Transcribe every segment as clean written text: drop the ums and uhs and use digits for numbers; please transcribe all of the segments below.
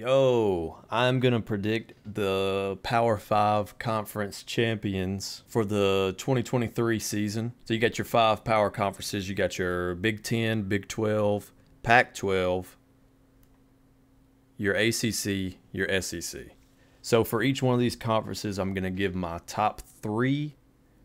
Yo, I'm going to predict the Power 5 conference champions for the 2023 season. So you got your five power conferences. You got your Big 10, Big 12, Pac 12, your ACC, your SEC. So for each one of these conferences, I'm going to give my top three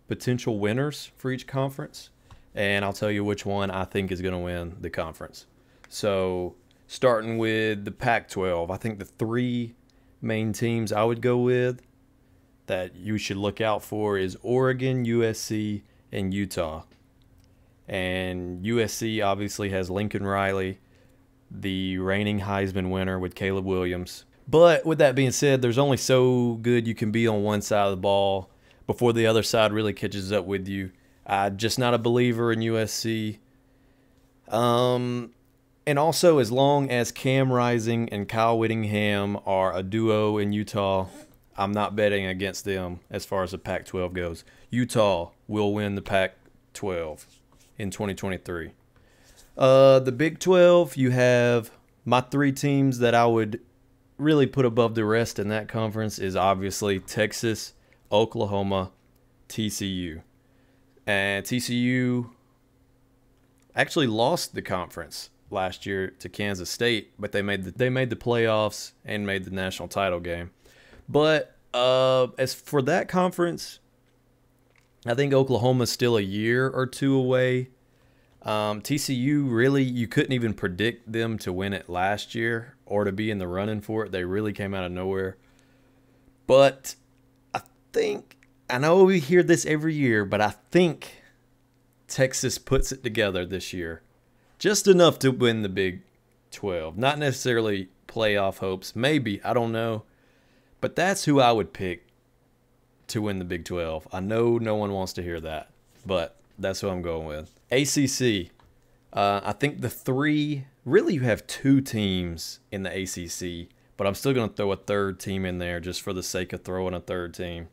potential winners for each conference. And I'll tell you which one I think is going to win the conference. So starting with the Pac-12, I think the three main teams I would go with that you should look out for is Oregon, USC, and Utah. And USC obviously has Lincoln Riley, the reigning Heisman winner with Caleb Williams. But with that being said, there's only so good you can be on one side of the ball before the other side really catches up with you. I'm just not a believer in USC. And also, as long as Cam Rising and Kyle Whittingham are a duo in Utah, I'm not betting against them as far as the Pac-12 goes. Utah will win the Pac-12 in 2023. The Big 12, you have my three teams that I would really put above the rest in that conference is obviously Texas, Oklahoma, TCU. And TCU actually lost the conference last year to Kansas State, but they made the playoffs and made the national title game. But as for that conference, I think Oklahoma's still a year or two away. TCU, really, you couldn't even predict them to win it last year or to be in the running for it. They really came out of nowhere. But I know we hear this every year, but I think Texas puts it together this year. Just enough to win the Big 12. Not necessarily playoff hopes. Maybe. I don't know. But that's who I would pick to win the Big 12. I know no one wants to hear that. But that's who I'm going with. ACC. I think the three... Really, you have two teams in the ACC. But I'm still going to throw a third team in there just for the sake of throwing a third team.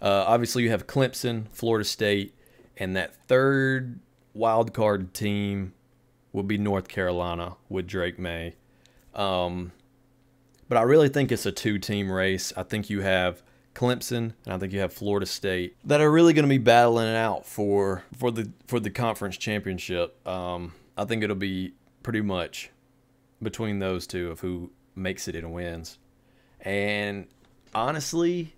Obviously, you have Clemson, Florida State, and that third wild card team will be North Carolina with Drake May. But I really think it's a two-team race. I think you have Clemson and I think you have Florida State that are really going to be battling it out for the conference championship. I think it'll be pretty much between those two of who makes it and wins. And honestly,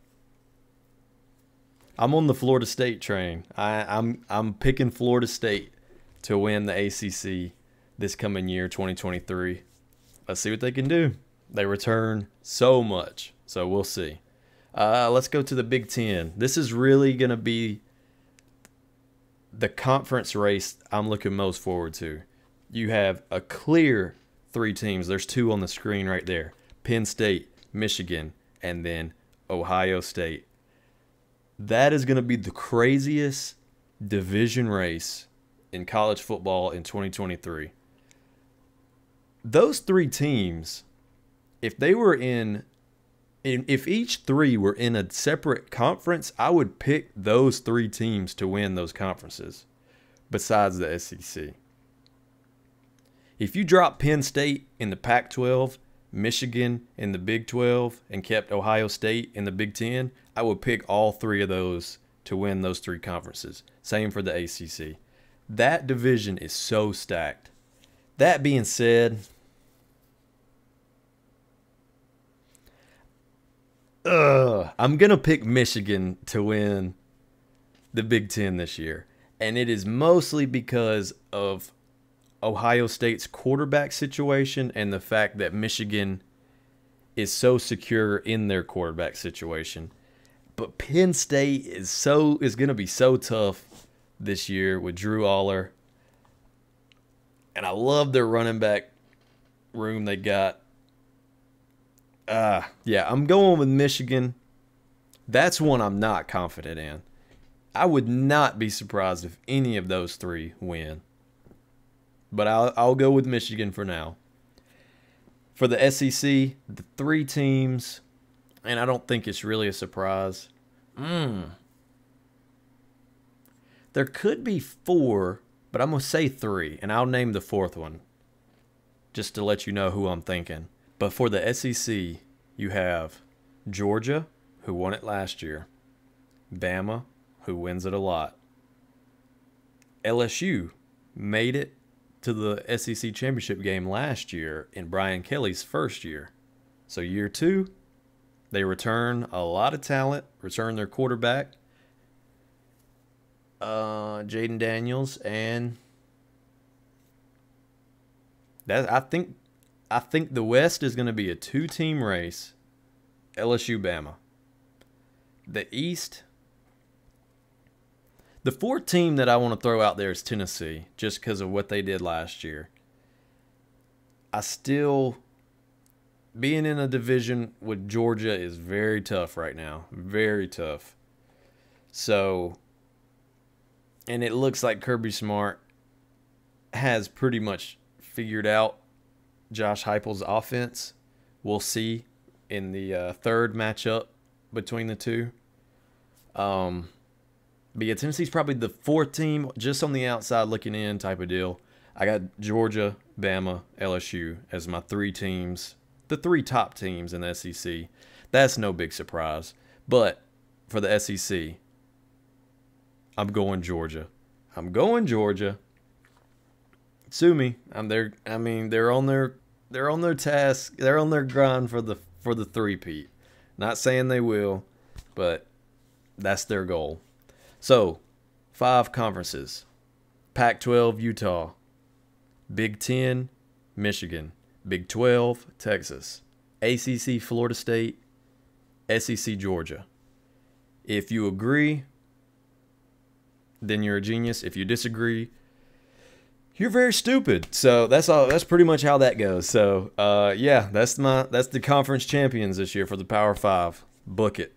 I'm on the Florida State train. I'm picking Florida State to win the ACC this coming year, 2023. Let's see what they can do. They return so much, so we'll see. Let's go to the Big Ten. This is really going to be the conference race I'm looking most forward to. You have a clear three teams. There's two on the screen right there. Penn State, Michigan, and then Ohio State. That is going to be the craziest division race in college football in 2023. Those three teams, if each three were in a separate conference, I would pick those three teams to win those conferences besides the SEC. If you drop Penn State in the Pac-12, Michigan in the Big 12, and kept Ohio State in the Big 10, I would pick all three of those to win those three conferences. Same for the ACC. That division is so stacked. That being said, I'm going to pick Michigan to win the Big 10 this year. And it is mostly because of Ohio State's quarterback situation and the fact that Michigan is so secure in their quarterback situation. But Penn State is going to be so tough this year with Drew Aller. And I love their running back room they got. Yeah, I'm going with Michigan. That's one I'm not confident in. I would not be surprised if any of those three win. But I'll go with Michigan for now. For the SEC, the three teams, and I don't think it's really a surprise. There could be four, but I'm going to say three, and I'll name the fourth one just to let you know who I'm thinking. But for the SEC, you have Georgia, who won it last year, Bama, who wins it a lot. LSU made it to the SEC championship game last year in Brian Kelly's first year. So year 2, they return a lot of talent, return their quarterback, Jaden Daniels, and that I think the West is going to be a 2-team race, LSU, Bama. The East, the 4th team that I want to throw out there is Tennessee, just because of what they did last year. I still, being in a division with Georgia is very tough right now. Very tough. So, and it looks like Kirby Smart has pretty much figured out Josh Heupel's offense. We'll see in the 3rd matchup between the two. But yeah, Tennessee's probably the 4th team, just on the outside looking in type of deal. I got Georgia, Bama, LSU as my 3 teams, the 3 top teams in the SEC. That's no big surprise. But for the SEC, I'm going Georgia. I'm going Georgia. Sue me. They're on their task. They're on their grind for the three-peat. Not saying they will, but that's their goal. So, 5 conferences. Pac-12, Utah. Big 10, Michigan. Big 12, Texas. ACC, Florida State. SEC, Georgia. If you agree, then you're a genius. If you disagree, you're very stupid. So that's all. That's pretty much how that goes. So yeah, that's the conference champions this year for the Power 5. Book it.